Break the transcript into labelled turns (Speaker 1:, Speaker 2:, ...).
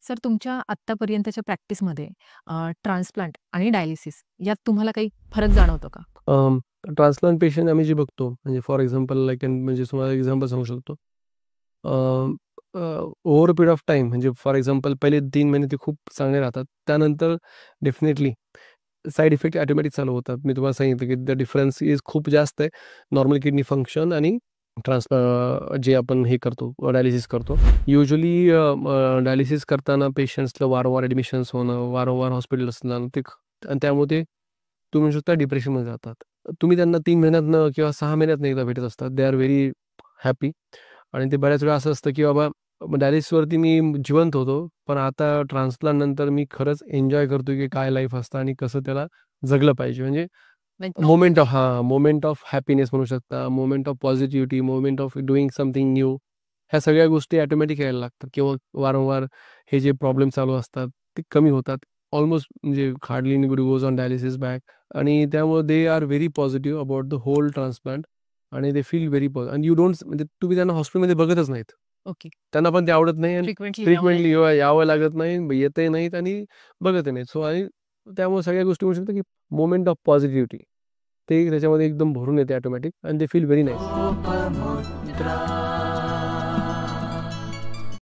Speaker 1: Sir तुमच्या आत्तापर्यंतच्या प्रॅक्टिसमध्ये transplant आणि डायलिसिस यात तुम्हाला काही फरक जाणवतो का?
Speaker 2: ट्रान्सप्लांट पेशंट आम्ही जे बघतो, म्हणजे फॉर एक्झाम्पल लाइक म्हणजे तुम्हाला एक्झाम्पल सांगू शकतो. Over a period of time, म्हणजे फॉर एक्झाम्पल पहिले 3 महिने ते खूप चांगले राहतात. त्यानंतर डेफिनेटली साइड इफेक्ट ऑटोमॅटिक चालू होतात. मी तुम्हाला सांगितलं की द डिफरन्स इज खूप जास्त आहे. नॉर्मल किडनी फंक्शन आणि जे आपण हे करतो, डायलिसिस करतो. युजुअली डायलिसिस करताना पेशंट्सला वारंवार ॲडमिशन्स होणं, वारंवार हॉस्पिटल असणं, आणि त्यामुळे ते तुम्ही शकता डिप्रेशनमध्ये जातात. तुम्ही त्यांना 3 महिन्यातनं किंवा 6 महिन्यातनं एकदा भेटत असतात. दे आर व्हेरी हॅपी. आणि ते बऱ्याच वेळा असं असतं की बाबा डायलिसिसवरती मी जिवंत होतो, पण आता ट्रान्सप्लांट नंतर मी खरंच एन्जॉय करतो की काय लाईफ असतं आणि कसं त्याला जगलं पाहिजे. म्हणजे
Speaker 1: म्हणजे
Speaker 2: मोमेंट ऑफ हॅपीनेस म्हणू शकता, moment of positivity, moment of doing something new. ह्या सगळ्या गोष्टी ऑटोमॅटिक यायला लागतात किंवा वारंवार हे जे प्रॉब्लेम चालू असतात ते कमी होतात. ऑलमोस्ट म्हणजे hardly anybody goes on dialysis back. आणि त्यामुळे they are very positive about the whole transplant. आणि दे फील व्हेरी आणि यू डोंट, म्हणजे तुम्ही त्यांना हॉस्पिटलमध्ये बघतच नाहीत.
Speaker 1: ओके.
Speaker 2: त्यांना पण ते आवडत नाही आणि
Speaker 1: फ्रिक्वेंटली
Speaker 2: फ्रिक्वेंटली यावं लागत नाही, येतही नाहीत आणि बघतही नाहीत. सो आणि त्यामुळे सगळ्या गोष्टी म्हणू शकतो की मोमेंट ऑफ पॉझिटिव्हिटी ते त्याच्यामध्ये एकदम भरून येते ऑटोमॅटिक, आणि दे फील व्हेरी नाईस.